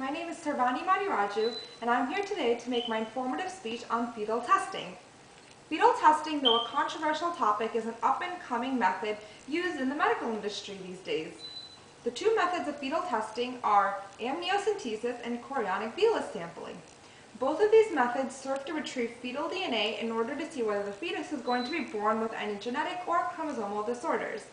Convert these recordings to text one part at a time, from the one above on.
My name is Sarvani and I'm here today to make my informative speech on fetal testing. Fetal testing, though a controversial topic, is an up-and-coming method used in the medical industry these days. The two methods of fetal testing are amniocentesis and chorionic villus sampling. Both of these methods serve to retrieve fetal DNA in order to see whether the fetus is going to be born with any genetic or chromosomal disorders.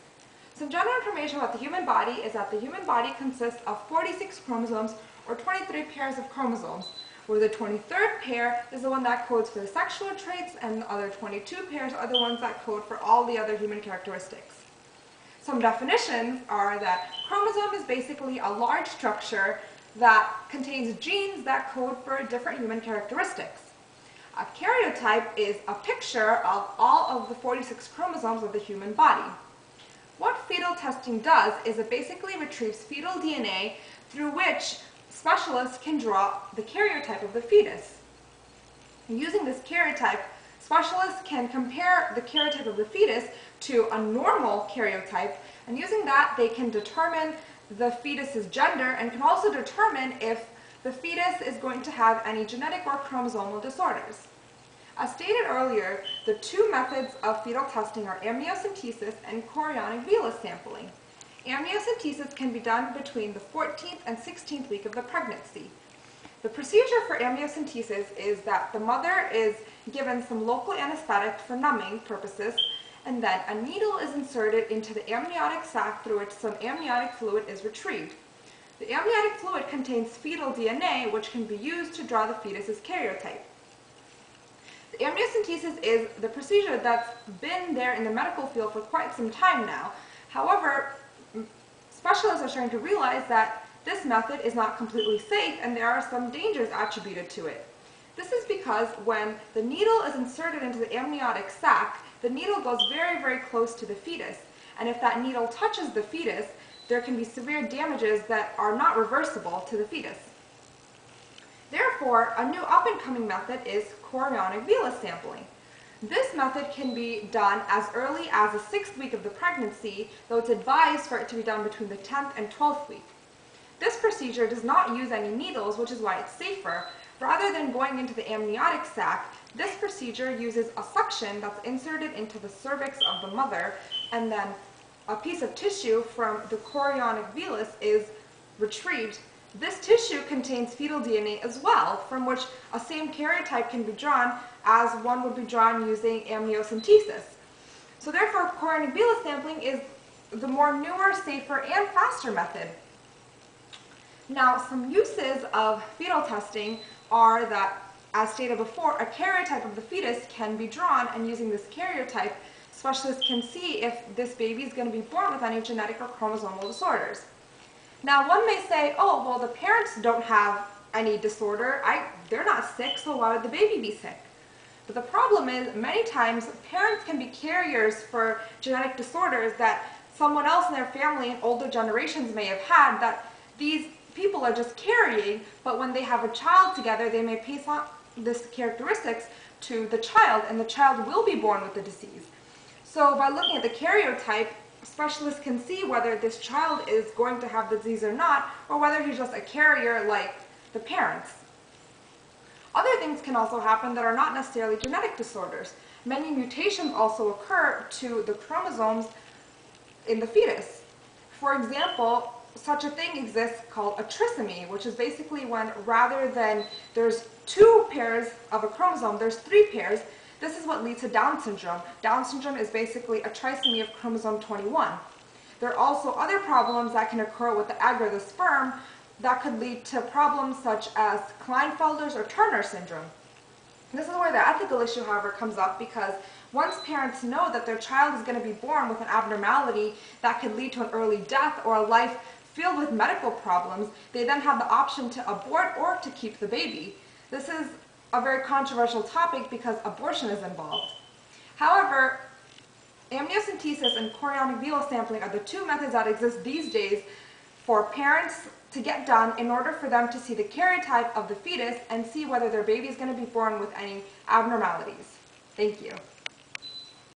Some general information about the human body is that the human body consists of 46 chromosomes or 23 pairs of chromosomes, where the 23rd pair is the one that codes for the sexual traits and the other 22 pairs are the ones that code for all the other human characteristics. Some definitions are that chromosome is basically a large structure that contains genes that code for different human characteristics. A karyotype is a picture of all of the 46 chromosomes of the human body. What fetal testing does is it basically retrieves fetal DNA through which specialists can draw the karyotype of the fetus. Using this karyotype, specialists can compare the karyotype of the fetus to a normal karyotype, and using that they can determine the fetus's gender and can also determine if the fetus is going to have any genetic or chromosomal disorders. As stated earlier, the two methods of fetal testing are amniocentesis and chorionic villus sampling. Amniocentesis can be done between the 14th and 16th week of the pregnancy. The procedure for amniocentesis is that the mother is given some local anesthetic for numbing purposes, and then a needle is inserted into the amniotic sac through which some amniotic fluid is retrieved. The amniotic fluid contains fetal DNA, which can be used to draw the fetus's karyotype. The amniocentesis is the procedure that's been there in the medical field for quite some time now. However, specialists are starting to realize that this method is not completely safe and there are some dangers attributed to it. This is because when the needle is inserted into the amniotic sac, the needle goes very, very close to the fetus. And if that needle touches the fetus, there can be severe damages that are not reversible to the fetus. Therefore, a new up-and-coming method is chorionic villus sampling. This method can be done as early as the 6th week of the pregnancy, though it's advised for it to be done between the 10th and 12th week. This procedure does not use any needles, which is why it's safer. Rather than going into the amniotic sac, this procedure uses a suction that's inserted into the cervix of the mother, and then a piece of tissue from the chorionic villus is retrieved. This tissue contains fetal DNA as well, from which a same karyotype can be drawn as one would be drawn using amniocentesis. So therefore, chorionic villus sampling is the more newer, safer, and faster method. Now, some uses of fetal testing are that, as stated before, a karyotype of the fetus can be drawn, and using this karyotype, specialists can see if this baby is going to be born with any genetic or chromosomal disorders. Now, one may say, oh, well, the parents don't have any disorder. They're not sick, so why would the baby be sick? But the problem is, many times, parents can be carriers for genetic disorders that someone else in their family in older generations may have had, that these people are just carrying, but when they have a child together, they may pass on these characteristics to the child, and the child will be born with the disease. So by looking at the karyotype, specialists can see whether this child is going to have the disease or not, or whether he's just a carrier like the parents. Other things can also happen that are not necessarily genetic disorders. Many mutations also occur to the chromosomes in the fetus. For example, such a thing exists called a trisomy, which is basically when rather than there's 2 pairs of a chromosome, there's 3 pairs. This is what leads to Down syndrome. Down syndrome is basically a trisomy of chromosome 21. There are also other problems that can occur with the egg or the sperm that could lead to problems such as Klinefelter's or Turner syndrome. This is where the ethical issue, however, comes up, because once parents know that their child is going to be born with an abnormality that could lead to an early death or a life filled with medical problems, they then have the option to abort or to keep the baby. This is a very controversial topic because abortion is involved. However, amniocentesis and chorionic villus sampling are the two methods that exist these days for parents to get done in order for them to see the karyotype of the fetus and see whether their baby is going to be born with any abnormalities. Thank you.